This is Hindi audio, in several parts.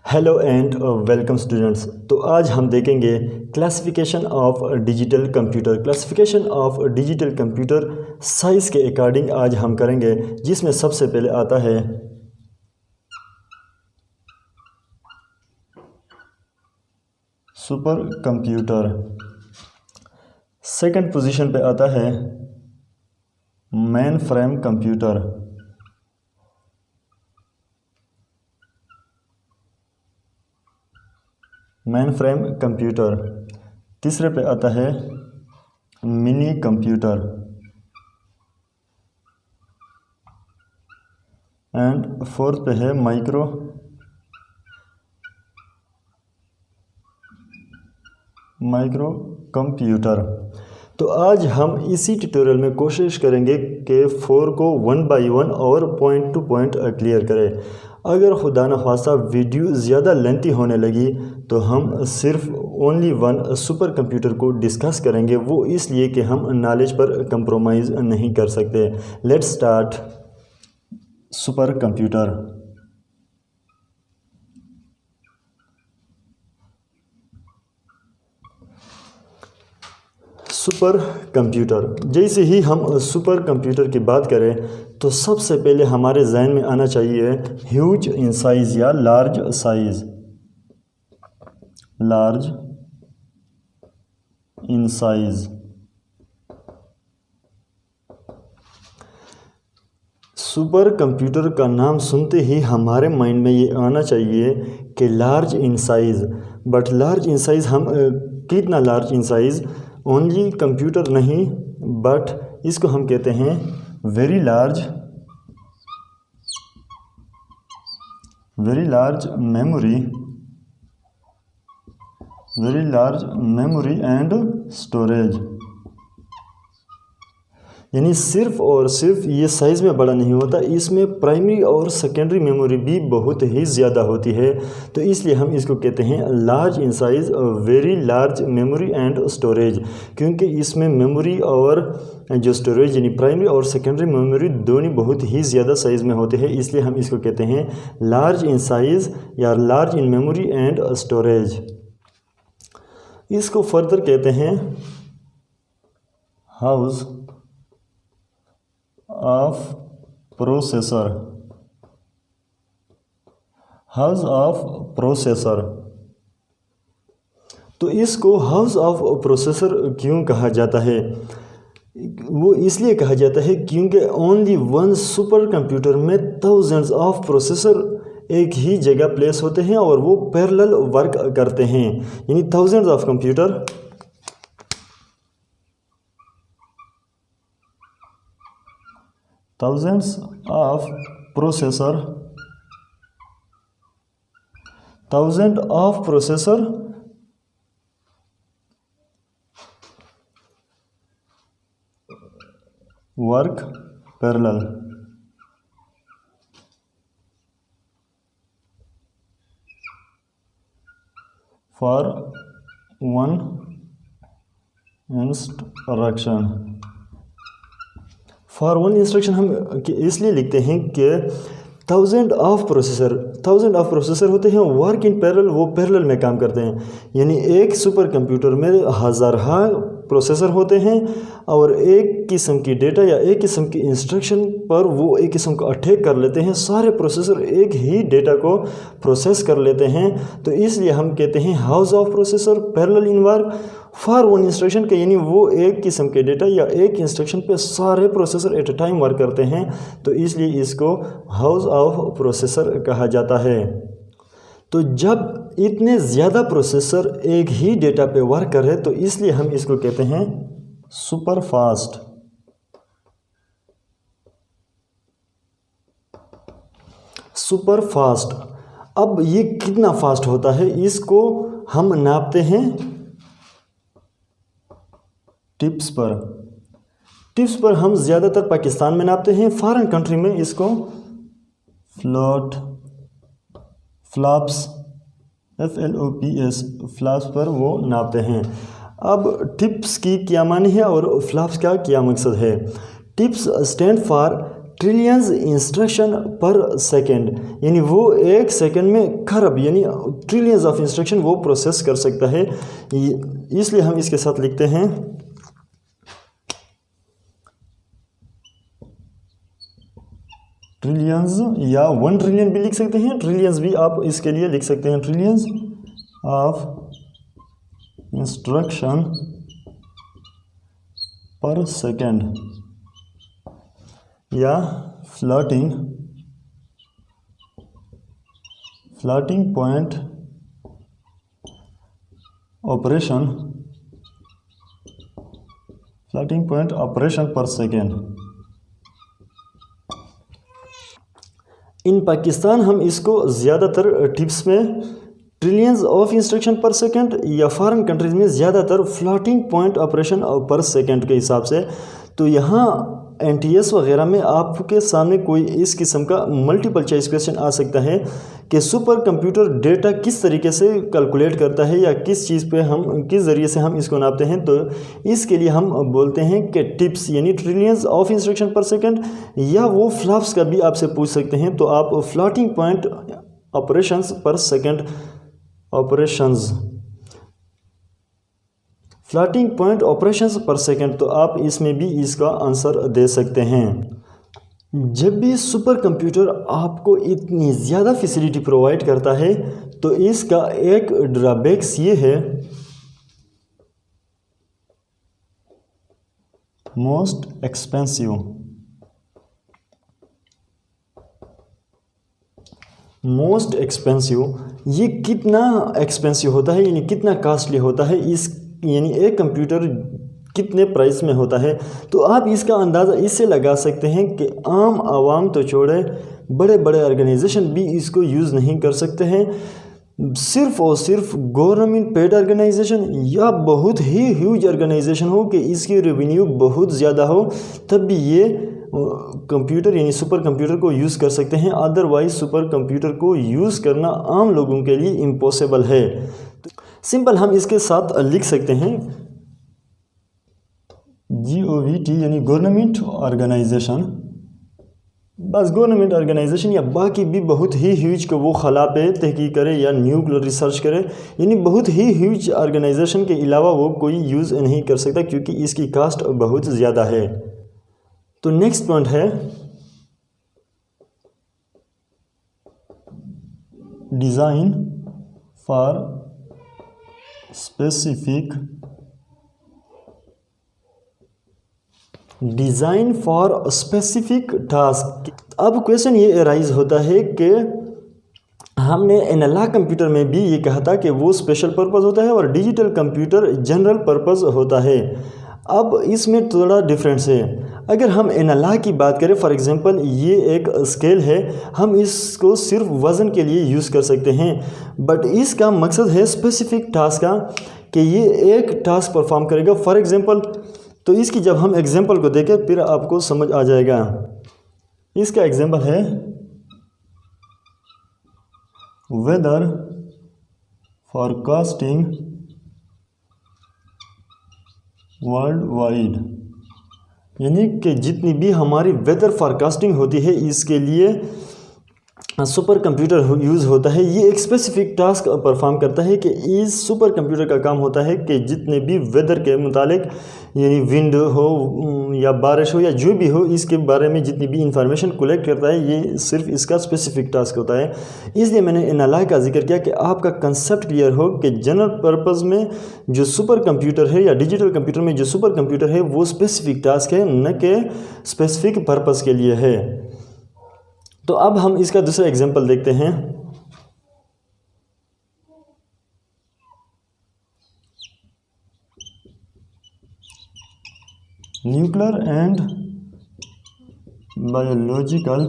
Hello and welcome students. तो आज हम देखेंगे classification of digital computer. Classification of digital computer size के अकॉर्डिंग आज हम करेंगे, जिसमें सबसे पहले आता है सुपर कंप्यूटर। सेकंड पोजीशन पे आता है main frame computer. Main frame computer. तीसरे पे आता है मिनी कंप्यूटर एंड फोर्थ पे है माइक्रो कंप्यूटर। तो आज हम इसी ट्यूटोरियल में कोशिश करेंगे कि 4 को 1 बाय 1 और पॉइंट टू पॉइंट क्लियर करें। अगर खुदा न खास्ता वीडियो ज़्यादा लेंथी होने लगी तो हम सिर्फ ओनली वन सुपर कंप्यूटर को डिस्कस करेंगे, वो इसलिए कि हम नॉलेज पर कंप्रोमाइज़ नहीं कर सकते। Let's start super computer. Super computer, जैसे ही हम सुपर कंप्यूटर की बात करें तो सबसे पहले हमारे जहन में आना चाहिए ह्यूज इन साइज़ या large size. Large in size. Super computer का नाम सुनते ही हमारे माइंड में ये आना चाहिए कि large in size. But large in size हम कितना large in size? Only computer नहीं, बट इसको हम कहते हैं very large memory and storage. यानी सिर्फ और सिर्फ ये साइज़ में बड़ा नहीं होता, इसमें प्राइमरी और सेकेंडरी मेमोरी भी बहुत ही ज़्यादा होती है। तो इसलिए हम इसको कहते हैं large in size, very large memory and storage, क्योंकि इसमें मेमोरी और जो स्टोरेज यानी प्राइमरी और सेकेंडरी मेमोरी दोनों बहुत ही ज़्यादा साइज़ में होते हैं, इसलिए हम इसको कहते हैं लार्ज इन साइज़ या large in memory and storage. इसको फर्दर कहते हैं हाउस ऑफ प्रोसेसर। तो इसको हाउस ऑफ प्रोसेसर क्यों कहा जाता है? वो इसलिए कहा जाता है क्योंकि ओनली वन सुपर कंप्यूटर में थाउजेंड्स ऑफ प्रोसेसर एक ही जगह प्लेस होते हैं और वो पैरेलल वर्क करते हैं। यानी thousands of computer thousands of processor work parallel for one instruction। For one instruction हम इसलिए लिखते हैं कि थाउजेंड ऑफ प्रोसेसर होते हैं, वर्क इन पैरेलल, वो पैरेलल में काम करते हैं। यानी एक सुपर कंप्यूटर में हज़ारों प्रोसेसर होते हैं और एक किस्म की डेटा या एक किस्म की इंस्ट्रक्शन पर वो एक किस्म का अटैक कर लेते हैं। सारे प्रोसेसर एक ही डेटा को प्रोसेस कर लेते हैं, तो इसलिए हम कहते हैं house of processor parallel in work for one instruction के, यानी वो एक किस्म के डेटा या एक इंस्ट्रक्शन पे सारे processor at a time work करते हैं, तो इसलिए इसको हाउस ऑफ प्रोसेसर कहा जाता है। तो जब इतने ज़्यादा प्रोसेसर एक ही डेटा पे वर्क कर रहे तो इसलिए हम इसको कहते हैं सुपर फास्ट। अब ये कितना फास्ट होता है इसको हम नापते हैं टिप्स पर हम ज़्यादातर पाकिस्तान में नापते हैं, फॉरेन कंट्री में इसको फ्लॉप्स फ्लॉप्स पर वो नापते हैं। अब टिप्स की क्या मानी है और फ्लॉप्स का क्या मकसद है? Tips stand for trillions instruction पर सेकेंड, यानी वो एक सेकेंड में खरब यानी ट्रिलियंस ऑफ इंस्ट्रक्शन वो प्रोसेस कर सकता है। इसलिए हम इसके साथ लिखते हैं ट्रिलियंस, या 1 ट्रिलियन भी लिख सकते हैं, ट्रिलियंस भी आप इसके लिए लिख सकते हैं, ट्रिलियंस ऑफ इंस्ट्रक्शन पर सेकेंड, या फ्लोटिंग पॉइंट ऑपरेशन पर सेकेंड। इन पाकिस्तान हम इसको ज़्यादातर टिप्स में ट्रिलियंस ऑफ इंस्ट्रक्शन पर सेकंड, या फॉरेन कंट्रीज़ में ज़्यादातर फ्लोटिंग पॉइंट ऑपरेशन पर सेकंड के हिसाब से। तो यहाँ NTS वगैरह में आपके सामने कोई इस किस्म का मल्टीपल चॉइस क्वेश्चन आ सकता है कि सुपर कंप्यूटर डेटा किस तरीके से कैलकुलेट करता है, या किस चीज़ पे हम किस ज़रिए से हम इसको नापते हैं। तो इसके लिए हम बोलते हैं कि टिप्स यानी ट्रिलियंस ऑफ इंस्ट्रक्शन पर सेकंड, या वो फ्लॉप्स का भी आपसे पूछ सकते हैं। तो आप फ्लोटिंग पॉइंट ऑपरेशंस पर सेकंड फ्लोटिंग पॉइंट ऑपरेशंस पर सेकंड, तो आप इसमें भी इसका आंसर दे सकते हैं। जब भी सुपर कंप्यूटर आपको इतनी ज़्यादा फैसिलिटी प्रोवाइड करता है तो इसका एक ड्रॉबैक्स ये है, मोस्ट एक्सपेंसिव, ये कितना एक्सपेंसिव होता है यानी कितना कॉस्टली होता है, इस यानी एक कंप्यूटर कितने प्राइस में होता है। तो आप इसका अंदाज़ा इससे लगा सकते हैं कि आम आवाम तो छोड़े, बड़े बड़े ऑर्गेनाइजेशन भी इसको यूज़ नहीं कर सकते हैं। सिर्फ़ और सिर्फ गवर्नमेंट पेड ऑर्गेनाइजेशन या बहुत ही ह्यूज ऑर्गेनाइजेशन हो कि इसकी रेवेन्यू बहुत ज़्यादा हो, तब भी ये कंप्यूटर यानी सुपर कंप्यूटर को यूज़ कर सकते हैं। अदरवाइज सुपर कंप्यूटर को यूज़ करना आम लोगों के लिए इम्पॉसिबल है। सिंपल हम इसके साथ लिख सकते हैं GOVT यानी गवर्नमेंट ऑर्गेनाइजेशन, बस गवर्नमेंट ऑर्गेनाइजेशन या बाकी भी बहुत ही ह्यूज को वो खला पे तहकीक करे या न्यूक्लियर रिसर्च करे, यानी बहुत ही ह्यूज ऑर्गेनाइजेशन के अलावा वो कोई यूज़ नहीं कर सकता क्योंकि इसकी कास्ट बहुत ज़्यादा है। तो नेक्स्ट पॉइंट है डिज़ाइन फॉर स्पेसिफिक टास्क। अब क्वेश्चन ये अराइज होता है कि हमने एनालॉग कंप्यूटर में भी ये कहा था कि वो स्पेशल पर्पस होता है और डिजिटल कंप्यूटर जनरल पर्पस होता है। अब इसमें थोड़ा डिफरेंस है। अगर हम एनालॉग की बात करें, फॉर एग्जांपल ये एक स्केल है, हम इसको सिर्फ वज़न के लिए यूज़ कर सकते हैं, बट इसका मकसद है स्पेसिफिक टास्क का कि ये एक टास्क परफॉर्म करेगा। फॉर एग्जांपल, तो इसकी जब हम एग्जांपल को देखें फिर आपको समझ आ जाएगा। इसका एग्जांपल है वेदर फॉरकास्टिंग वर्ल्ड वाइड, यानी कि जितनी भी हमारी वेदर फॉरकास्टिंग होती है इसके लिए सुपर कंप्यूटर यूज़ होता है। ये एक स्पेसिफिक टास्क परफॉर्म करता है कि इस सुपर कंप्यूटर का काम होता है कि जितने भी वेदर के मुतालिक यानी विंड हो या बारिश हो या जो भी हो, इसके बारे में जितनी भी इंफॉर्मेशन कलेक्ट करता है, ये सिर्फ इसका स्पेसिफिक टास्क होता है। इसलिए मैंने एनालॉग का जिक्र किया कि आपका कंसेप्ट क्लियर हो कि जनरल पर्पज़ में जो सुपर कंप्यूटर है या डिजिटल कंप्यूटर में जो सुपर कंप्यूटर है वो स्पेसिफिक टास्क है, न कि स्पेसिफिक पर्पज़ के लिए है। तो अब हम इसका दूसरा एग्जांपल देखते हैं। न्यूक्लियर एंड बायोलॉजिकल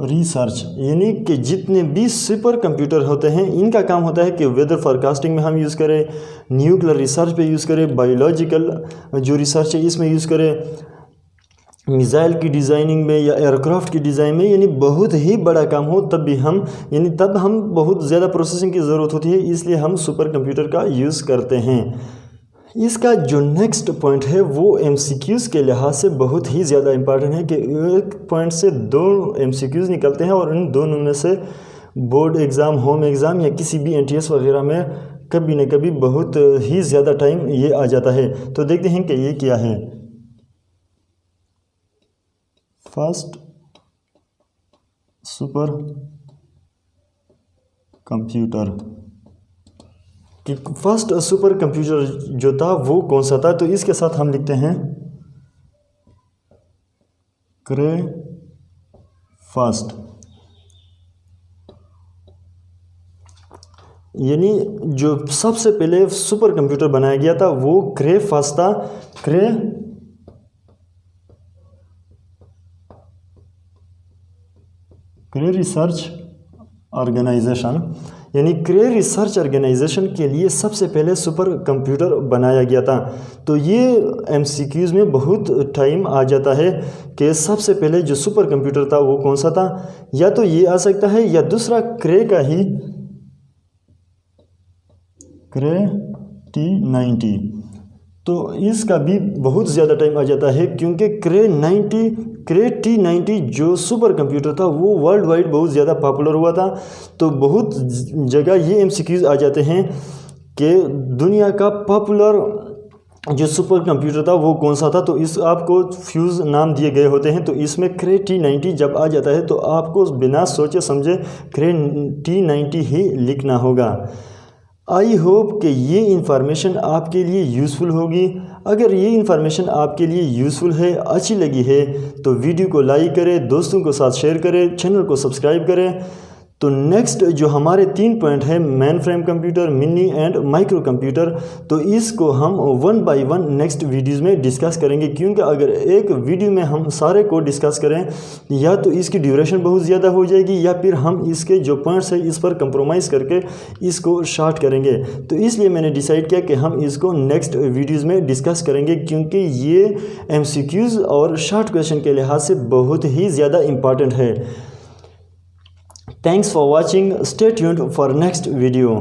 रिसर्च, यानी कि जितने भी सुपर कंप्यूटर होते हैं इनका काम होता है कि वेदर फॉरकास्टिंग में हम यूज़ करें, न्यूक्लियर रिसर्च पे यूज़ करें, बायोलॉजिकल जो रिसर्च है इसमें यूज़ करें, मिसाइल की डिज़ाइनिंग में या एयरक्राफ्ट की डिज़ाइन में, यानी बहुत ही बड़ा काम हो तब हम बहुत ज़्यादा प्रोसेसिंग की ज़रूरत होती है, इसलिए हम सुपर कंप्यूटर का यूज़ करते हैं। इसका जो नेक्स्ट पॉइंट है वो एमसीक्यूज़ के लिहाज से बहुत ही ज़्यादा इम्पॉर्टेंट है कि एक पॉइंट से 2 एमसीक्यूज़ निकलते हैं और इन दोनों में से बोर्ड एग्ज़ाम, होम एग्ज़ाम या किसी भी एनटीएस वगैरह में कभी न कभी बहुत ही ज़्यादा टाइम ये आ जाता है। तो देखते हैं कि ये क्या है। फर्स्ट सुपर कंप्यूटर, कि फर्स्ट सुपर कंप्यूटर जो था वो कौन सा था, तो इसके साथ हम लिखते हैं क्रे फर्स्ट, यानी जो सबसे पहले सुपर कंप्यूटर बनाया गया था वो क्रे फर्स्ट था। क्रे रिसर्च ऑर्गेनाइजेशन, यानी क्रे रिसर्च ऑर्गेनाइजेशन के लिए सबसे पहले सुपर कंप्यूटर बनाया गया था। तो ये एमसीक्यूज़ में बहुत टाइम आ जाता है कि सबसे पहले जो सुपर कंप्यूटर था वो कौन सा था, या तो ये आ सकता है या दूसरा क्रे का ही क्रे T90। तो इसका भी बहुत ज़्यादा टाइम आ जाता है क्योंकि क्रे T90 जो सुपर कंप्यूटर था वो वर्ल्ड वाइड बहुत ज़्यादा पॉपुलर हुआ था। तो बहुत जगह ये एमसीक्यूज़ आ जाते हैं कि दुनिया का पॉपुलर जो सुपर कंप्यूटर था वो कौन सा था, तो इस आपको फ्यूज़ नाम दिए गए होते हैं। तो इसमें क्रे T90 जब आ जाता है तो आपको बिना सोचे समझे क्रे T90 ही लिखना होगा। आई होप कि ये इन्फॉर्मेशन आपके लिए यूज़फुल होगी। अगर ये इन्फॉर्मेशन आपके लिए यूज़फुल है, अच्छी लगी है, तो वीडियो को लाइक करें, दोस्तों के साथ शेयर करें, चैनल को सब्सक्राइब करें। तो नेक्स्ट जो हमारे 3 पॉइंट है, main frame computer, mini and micro computer, तो इसको हम 1 बाय 1 नेक्स्ट वीडियोज़ में डिस्कस करेंगे। क्योंकि अगर एक वीडियो में हम सारे को डिस्कस करें या तो इसकी ड्यूरेशन बहुत ज़्यादा हो जाएगी या फिर हम इसके जो पॉइंट्स है इस पर कंप्रोमाइज़ करके इसको शॉर्ट करेंगे। तो इसलिए मैंने डिसाइड किया कि हम इसको नेक्स्ट वीडियोज़ में डिस्कस करेंगे, क्योंकि ये एमसीक्यूज़ और शॉर्ट क्वेश्चन के लिहाज से बहुत ही ज़्यादा इम्पॉर्टेंट है। Thanks for watching. Stay tuned for next video.